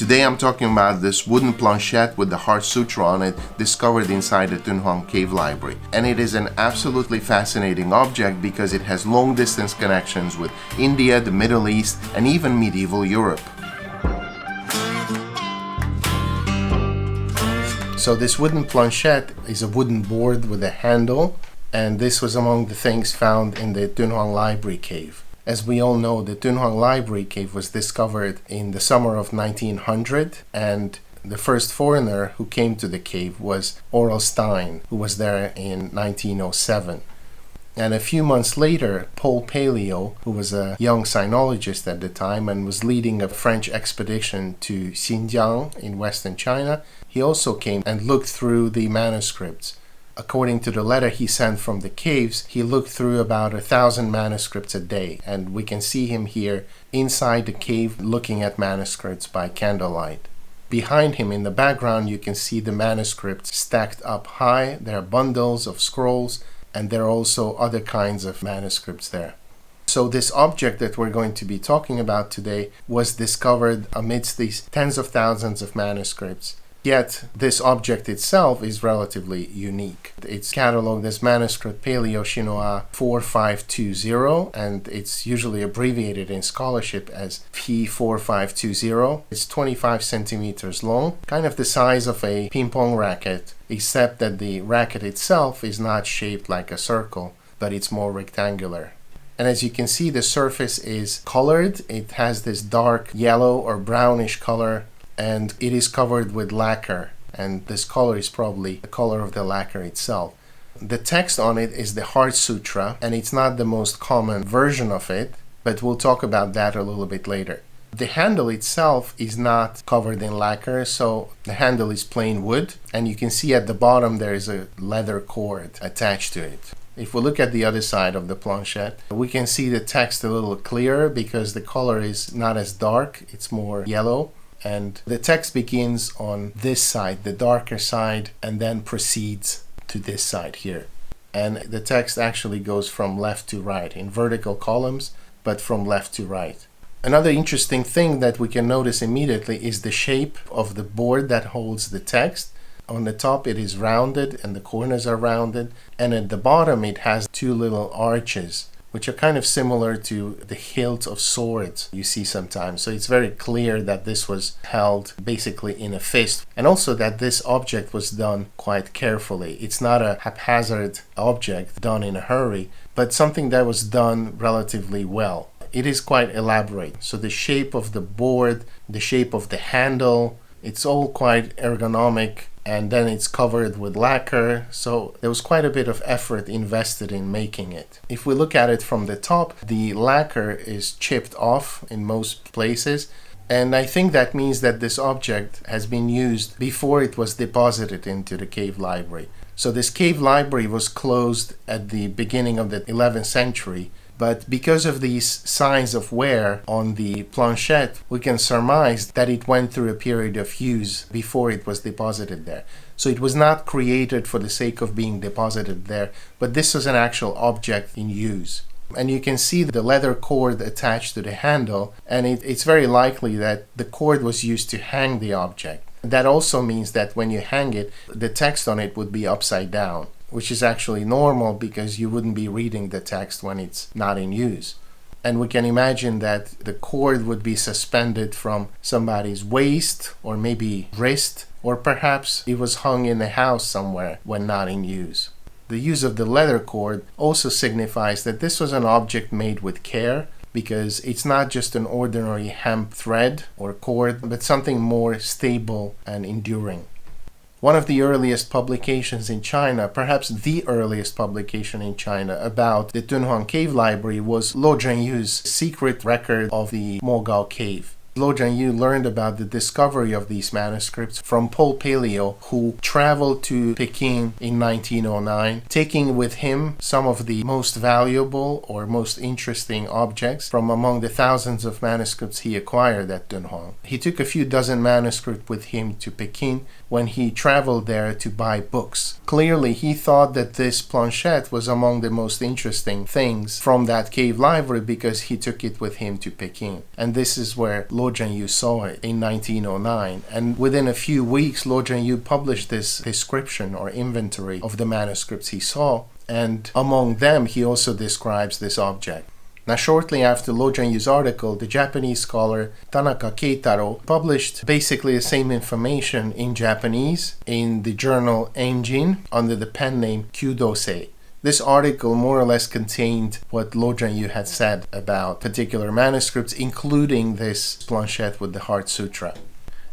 Today I'm talking about this wooden planchette with the Heart Sutra on it, discovered inside the Dunhuang cave library. And it is an absolutely fascinating object because it has long distance connections with India, the Middle East, and even medieval Europe. So this wooden planchette is a wooden board with a handle, and this was among the things found in the Dunhuang library cave. As we all know, the Dunhuang library cave was discovered in the summer of 1900, and the first foreigner who came to the cave was Oral Stein, who was there in 1907. And a few months later, Paul Paleo, who was a young sinologist at the time and was leading a French expedition to Xinjiang in western China, he also came and looked through the manuscripts. According to the letter he sent from the caves, he looked through about 1,000 manuscripts a day, and we can see him here inside the cave looking at manuscripts by candlelight. Behind him in the background you can see the manuscripts stacked up high. There are bundles of scrolls, and there are also other kinds of manuscripts there. So this object that we're going to be talking about today was discovered amidst these tens of thousands of manuscripts. Yet, this object itself is relatively unique. It's catalogued as manuscript Paleo Chinois 4520, and it's usually abbreviated in scholarship as P4520. It's 25 centimeters long, kind of the size of a ping-pong racket, except that the racket itself is not shaped like a circle, but it's more rectangular. And as you can see, the surface is colored. It has this dark yellow or brownish color, and it is covered with lacquer, and this color is probably the color of the lacquer itself. The text on it is the Heart Sutra, and it's not the most common version of it, but we'll talk about that a little bit later. The handle itself is not covered in lacquer, so the handle is plain wood, and you can see at the bottom there is a leather cord attached to it. If we look at the other side of the planchette, we can see the text a little clearer because the color is not as dark, it's more yellow. And the text begins on this side, the darker side, and then proceeds to this side here. And the text actually goes from left to right in vertical columns, but from left to right. Another interesting thing that we can notice immediately is the shape of the board that holds the text. On the top it is rounded and the corners are rounded, and at the bottom it has two little arches, which are kind of similar to the hilt of swords you see sometimes. So it's very clear that this was held basically in a fist, and also that this object was done quite carefully. It's not a haphazard object done in a hurry, but something that was done relatively well. It is quite elaborate. So the shape of the board, the shape of the handle, it's all quite ergonomic, and then it's covered with lacquer, so there was quite a bit of effort invested in making it. If we look at it from the top, the lacquer is chipped off in most places, and I think that means that this object has been used before it was deposited into the cave library. So this cave library was closed at the beginning of the 11th century, but because of these signs of wear on the planchette, we can surmise that it went through a period of use before it was deposited there. So it was not created for the sake of being deposited there, but this was an actual object in use. And you can see the leather cord attached to the handle, and it's very likely that the cord was used to hang the object. That also means that when you hang it, the text on it would be upside down, which is actually normal because you wouldn't be reading the text when it's not in use. And we can imagine that the cord would be suspended from somebody's waist or maybe wrist, or perhaps it was hung in the house somewhere when not in use. The use of the leather cord also signifies that this was an object made with care, because it's not just an ordinary hemp thread or cord, but something more stable and enduring. One of the earliest publications in China, perhaps the earliest publication in China about the Dunhuang cave library, was Luo Zhenyu's secret record of the Mogao cave. Luo Zhenyu learned about the discovery of these manuscripts from Paul Paleo, who traveled to Peking in 1909, taking with him some of the most valuable or most interesting objects from among the thousands of manuscripts he acquired at Dunhuang. He took a few dozen manuscripts with him to Peking when he traveled there to buy books. Clearly, he thought that this planchette was among the most interesting things from that cave library because he took it with him to Peking. And this is where Luo Lo Zhenyu saw it in 1909, and within a few weeks Lo Zhenyu published this description or inventory of the manuscripts he saw, and among them he also describes this object. Now, shortly after Lo Zhenyu's article, the Japanese scholar Tanaka Keitaro published basically the same information in Japanese in the journal Enjin under the pen name Kyudosei. This article more or less contained what Lo Zhenyu had said about particular manuscripts, including this planchette with the Heart Sutra.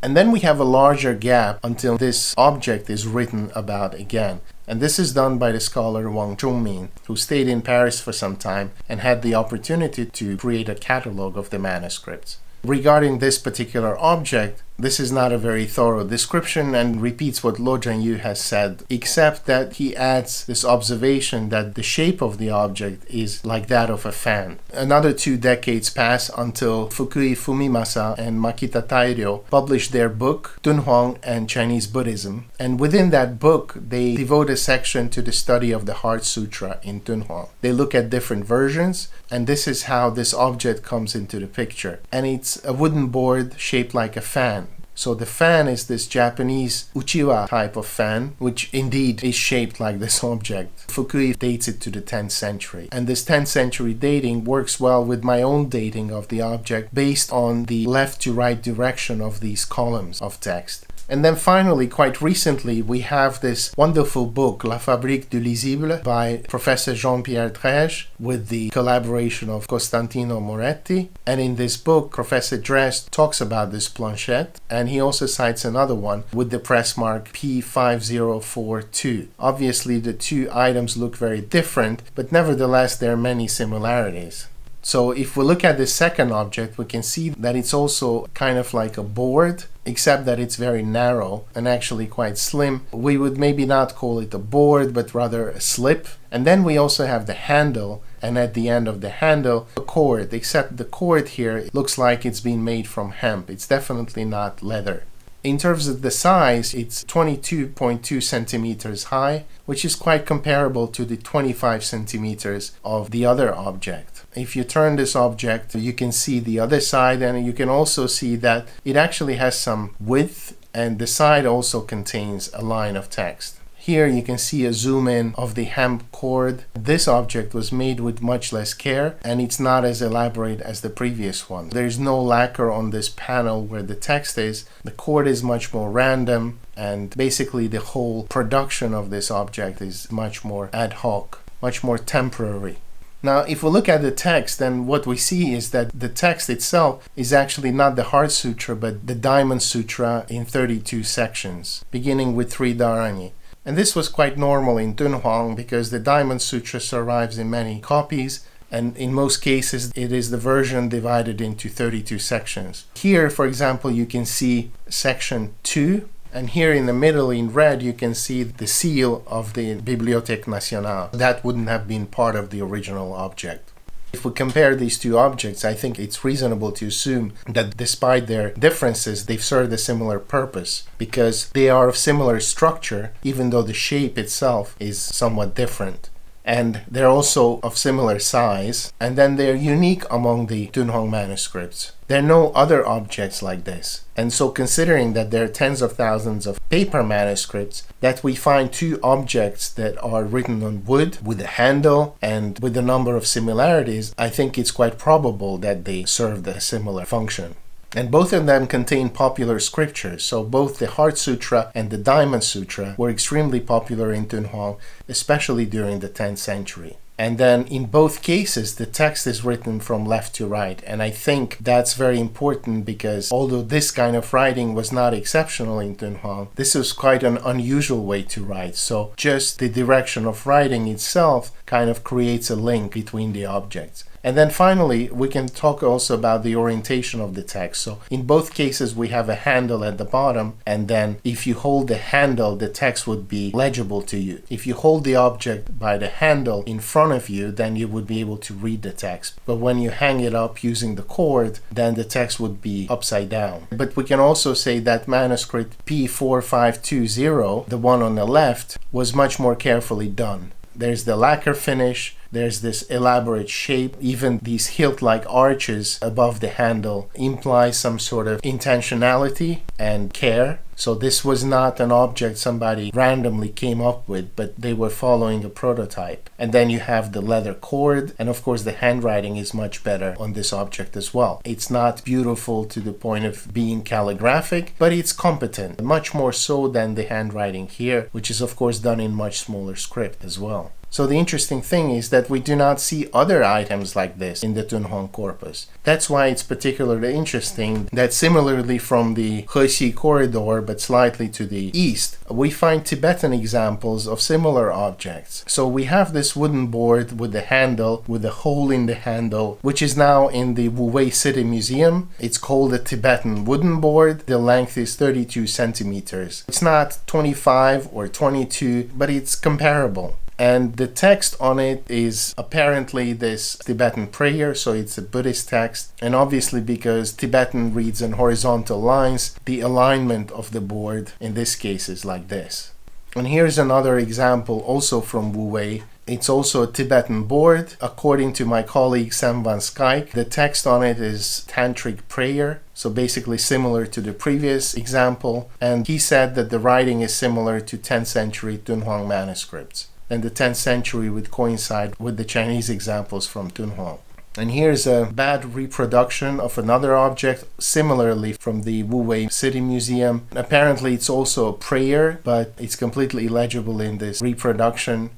And then we have a larger gap until this object is written about again. And this is done by the scholar Wang Zhongmin, who stayed in Paris for some time and had the opportunity to create a catalog of the manuscripts. Regarding this particular object, this is not a very thorough description and repeats what Lo Zhenyu has said, except that he adds this observation that the shape of the object is like that of a fan. Another 2 decades pass until Fukui Fumimasa and Makita Tairyo published their book, Dunhuang and Chinese Buddhism, and within that book they devote a section to the study of the Heart Sutra in Dunhuang. They look at different versions, and this is how this object comes into the picture. And it's a wooden board shaped like a fan. So the fan is this Japanese uchiwa type of fan, which indeed is shaped like this object. Fukui dates it to the 10th century. And this 10th century dating works well with my own dating of the object based on the left to right direction of these columns of text. And then finally, quite recently, we have this wonderful book, La Fabrique du Lisible, by Professor Jean-Pierre Drège, with the collaboration of Costantino Moretti. And in this book, Professor Drège talks about this planchette, and he also cites another one with the press mark P5042. Obviously, the two items look very different, but nevertheless, there are many similarities. So if we look at the second object, we can see that it's also kind of like a board, except that it's very narrow and actually quite slim. We would maybe not call it a board, but rather a slip. And then we also have the handle, and at the end of the handle, a cord, except the cord here looks like it's been made from hemp. It's definitely not leather. In terms of the size, it's 22.2 centimeters high, which is quite comparable to the 25 centimeters of the other object. If you turn this object, you can see the other side, and you can also see that it actually has some width, and the side also contains a line of text. Here you can see a zoom in of the hemp cord. This object was made with much less care, and it's not as elaborate as the previous one. There's no lacquer on this panel where the text is. The cord is much more random, and basically the whole production of this object is much more ad hoc, much more temporary. Now, if we look at the text, then what we see is that the text itself is actually not the Heart Sutra, but the Diamond Sutra in 32 sections, beginning with 3 dharani. And this was quite normal in Dunhuang because the Diamond Sutra survives in many copies, and in most cases it is the version divided into 32 sections. Here, for example, you can see section 2, and here in the middle in red you can see the seal of the Bibliothèque Nationale. That wouldn't have been part of the original object. If we compare these two objects, I think it's reasonable to assume that despite their differences, they've served a similar purpose because they are of similar structure, even though the shape itself is somewhat different. And they're also of similar size, and then they're unique among the Dunhuang manuscripts. There are no other objects like this. And so considering that there are tens of thousands of paper manuscripts, that we find two objects that are written on wood with a handle and with a number of similarities, I think it's quite probable that they served a similar function. And both of them contain popular scriptures, so both the Heart Sutra and the Diamond Sutra were extremely popular in Dunhuang, especially during the 10th century. And then in both cases, the text is written from left to right. And I think that's very important because although this kind of writing was not exceptional in Dunhuang, this was quite an unusual way to write. So just the direction of writing itself kind of creates a link between the objects. And then finally, we can talk also about the orientation of the text. So in both cases, we have a handle at the bottom, and then if you hold the handle, the text would be legible to you. If you hold the object by the handle in front of you, then you would be able to read the text. But when you hang it up using the cord, then the text would be upside down. But we can also say that manuscript P4520, the one on the left, was much more carefully done. There's the lacquer finish, There's this elaborate shape. Even these hilt-like arches above the handle imply some sort of intentionality and care. So this was not an object somebody randomly came up with, but they were following a prototype. And then you have the leather cord, and of course the handwriting is much better on this object as well. It's not beautiful to the point of being calligraphic, but it's competent, much more so than the handwriting here, which is of course done in much smaller script as well. So the interesting thing is that we do not see other items like this in the Dunhuang corpus. That's why it's particularly interesting that similarly from the Gansu Corridor, but slightly to the east, we find Tibetan examples of similar objects. So we have this wooden board with the handle, with a hole in the handle, which is now in the Wuwei City Museum. It's called a Tibetan wooden board. The length is 32 centimeters. It's not 25 or 22, but it's comparable. And the text on it is apparently this Tibetan prayer, so it's a Buddhist text. And obviously because Tibetan reads in horizontal lines, the alignment of the board in this case is like this. And here's another example also from Wuwei. It's also a Tibetan board. According to my colleague Sam van Skyke, the text on it is tantric prayer, so basically similar to the previous example. And he said that the writing is similar to 10th century Dunhuang manuscripts. And the 10th century would coincide with the Chinese examples from Dunhuang. And here's a bad reproduction of another object, similarly from the Wuwei City Museum. Apparently it's also a prayer, but it's completely illegible in this reproduction.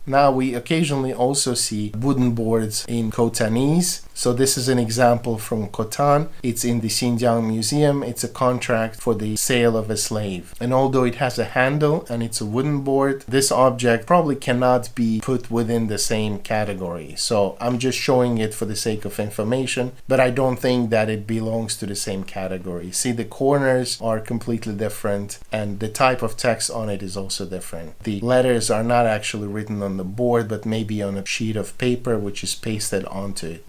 Now we occasionally also see wooden boards in Khotanese. So this is an example from Khotan. It's in the Xinjiang Museum. It's a contract for the sale of a slave. And although it has a handle and it's a wooden board, this object probably cannot be put within the same category. So I'm just showing it for the sake of information, but I don't think that it belongs to the same category. See, the corners are completely different and the type of text on it is also different. The letters are not actually written on the board, but maybe on a sheet of paper which is pasted onto it.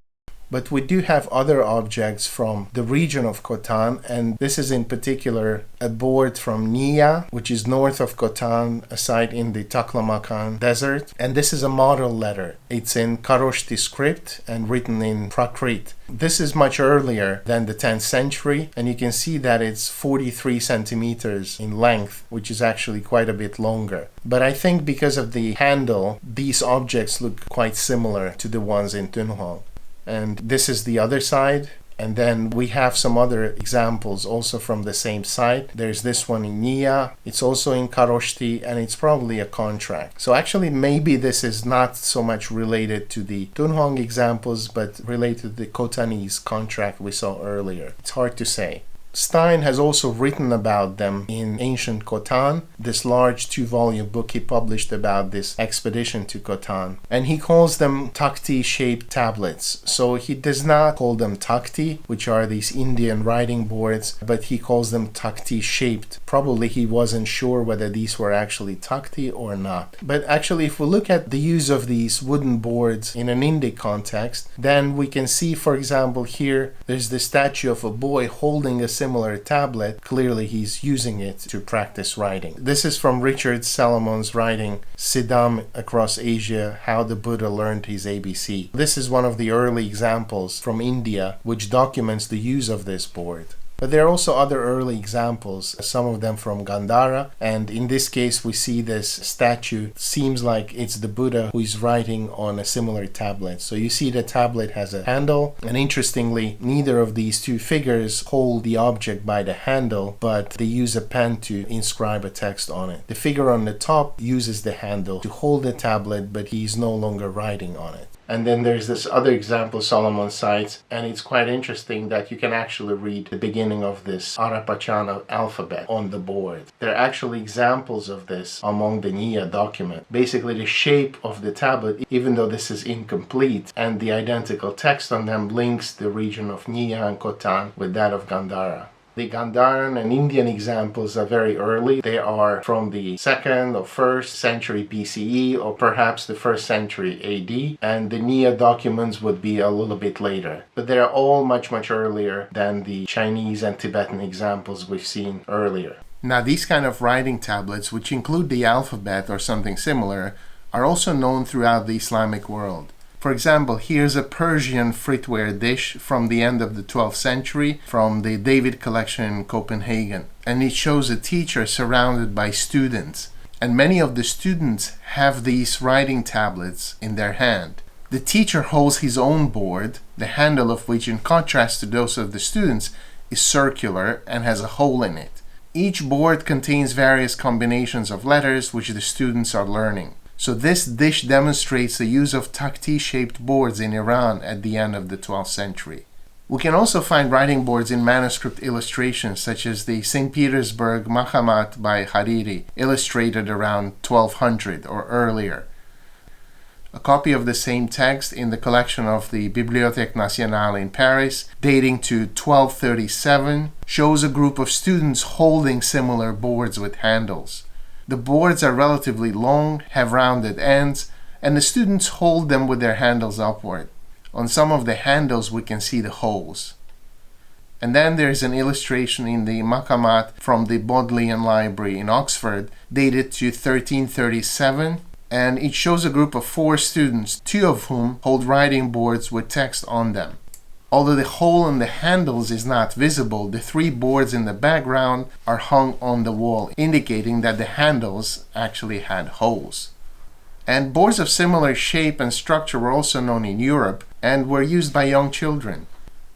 But we do have other objects from the region of Khotan, and this is in particular a board from Nia, which is north of Khotan, a site in the Taklamakan desert. And this is a model letter. It's in Kharoshthi script and written in Prakrit. This is much earlier than the 10th century, and you can see that it's 43 centimeters in length, which is actually quite a bit longer. But I think because of the handle, these objects look quite similar to the ones in Dunhuang. And this is the other side. And then we have some other examples also from the same site. There's this one in Nia. It's also in Kharoshthi, and it's probably a contract. So actually maybe this is not so much related to the Dunhuang examples, but related to the Khotanese contract we saw earlier. It's hard to say. Stein has also written about them in Ancient Khotan, this large 2-volume book he published about this expedition to Khotan. And he calls them Takti-shaped tablets. So he does not call them Takti, which are these Indian writing boards, but he calls them Takti-shaped. Probably he wasn't sure whether these were actually Takti or not. But actually, if we look at the use of these wooden boards in an Indic context, then we can see, for example, here there's the statue of a boy holding a similar tablet. Clearly he's using it to practice writing. This is from Richard Salomon's writing Siddham Across Asia, How the Buddha Learned His ABC. This is one of the early examples from India which documents the use of this board. But there are also other early examples, some of them from Gandhara, and in this case we see this statue. It seems like it's the Buddha who is writing on a similar tablet. So you see the tablet has a handle, and interestingly, neither of these two figures hold the object by the handle, but they use a pen to inscribe a text on it. The figure on the top uses the handle to hold the tablet, but he is no longer writing on it. And then there's this other example Solomon cites, and it's quite interesting that you can actually read the beginning of this Arapachana alphabet on the board. There are actually examples of this among the Nia document. Basically the shape of the tablet, even though this is incomplete, and the identical text on them links the region of Nia and Khotan with that of Gandhara. The Gandharan and Indian examples are very early. They are from the 2nd or 1st century BCE or perhaps the 1st century AD, and the Nia documents would be a little bit later. But they are all much earlier than the Chinese and Tibetan examples we've seen earlier. Now these kind of writing tablets, which include the alphabet or something similar, are also known throughout the Islamic world. For example, here's a Persian fruitware dish from the end of the 12th century from the David collection in Copenhagen. And it shows a teacher surrounded by students. And many of the students have these writing tablets in their hand. The teacher holds his own board, the handle of which, in contrast to those of the students, is circular and has a hole in it. Each board contains various combinations of letters which the students are learning. So this dish demonstrates the use of takhti-shaped boards in Iran at the end of the 12th century. We can also find writing boards in manuscript illustrations such as the St. Petersburg Makhamat by Hariri, illustrated around 1200 or earlier. A copy of the same text in the collection of the Bibliothèque Nationale in Paris, dating to 1237, shows a group of students holding similar boards with handles. The boards are relatively long, have rounded ends, and the students hold them with their handles upward. On some of the handles we can see the holes. And then there's an illustration in the Makamat from the Bodleian Library in Oxford, dated to 1337, and it shows a group of 4 students, 2 of whom hold writing boards with text on them. Although the hole in the handles is not visible, the 3 boards in the background are hung on the wall, indicating that the handles actually had holes. And boards of similar shape and structure were also known in Europe and were used by young children.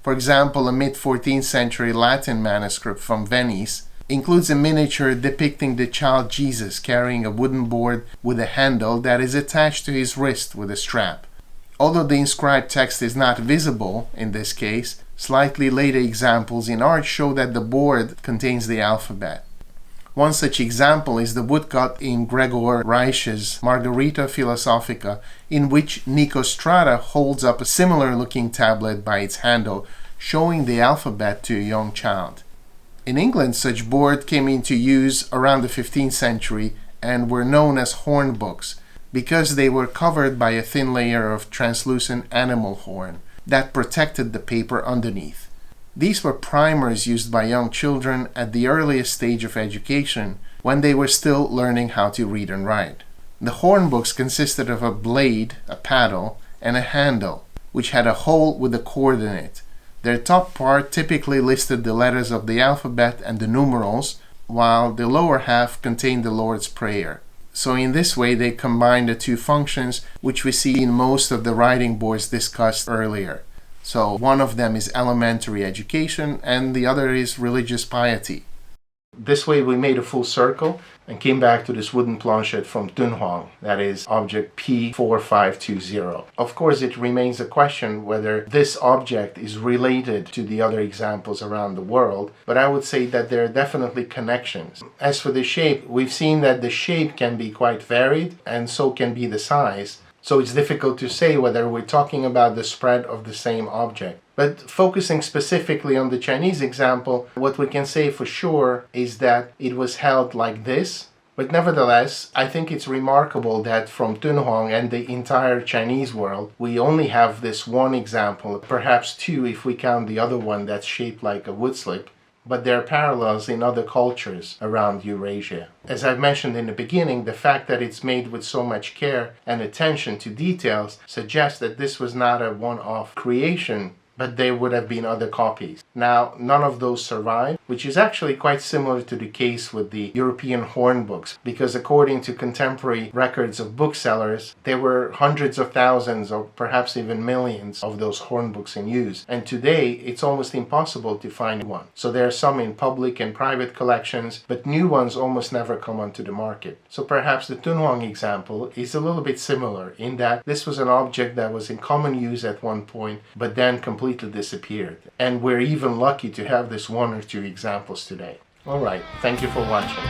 For example, a mid-14th century Latin manuscript from Venice includes a miniature depicting the child Jesus carrying a wooden board with a handle that is attached to his wrist with a strap. Although the inscribed text is not visible in this case, slightly later examples in art show that the board contains the alphabet. One such example is the woodcut in Gregor Reich's Margarita Philosophica, in which Nicostrata holds up a similar-looking tablet by its handle, showing the alphabet to a young child. In England, such boards came into use around the 15th century and were known as hornbooks, because they were covered by a thin layer of translucent animal horn that protected the paper underneath. These were primers used by young children at the earliest stage of education, when they were still learning how to read and write. The hornbooks consisted of a blade, a paddle, and a handle, which had a hole with a cord in it. Their top part typically listed the letters of the alphabet and the numerals, while the lower half contained the Lord's Prayer. So in this way they combine the 2 functions which we see in most of the writing boards discussed earlier. So one of them is elementary education and the other is religious piety. This way we made a full circle and came back to this wooden planchette from Dunhuang, that is object P4520. Of course, it remains a question whether this object is related to the other examples around the world, but I would say that there are definitely connections. As for the shape, we've seen that the shape can be quite varied, and so can be the size. So it's difficult to say whether we're talking about the spread of the same object. But focusing specifically on the Chinese example, what we can say for sure is that it was held like this. But nevertheless, I think it's remarkable that from Dunhuang and the entire Chinese world, we only have this one example, perhaps 2 if we count the other one that's shaped like a wood slip. But there are parallels in other cultures around Eurasia. As I've mentioned in the beginning, the fact that it's made with so much care and attention to details suggests that this was not a one-off creation, but there would have been other copies. Now, none of those survive, which is actually quite similar to the case with the European hornbooks, because according to contemporary records of booksellers, there were hundreds of thousands or perhaps even millions of those hornbooks in use. And today, it's almost impossible to find one. So there are some in public and private collections, but new ones almost never come onto the market. So perhaps the Dunhuang example is a little bit similar in that this was an object that was in common use at one point, but then completely disappeared. And we're even lucky to have this 1 or 2 examples today. Alright, thank you for watching.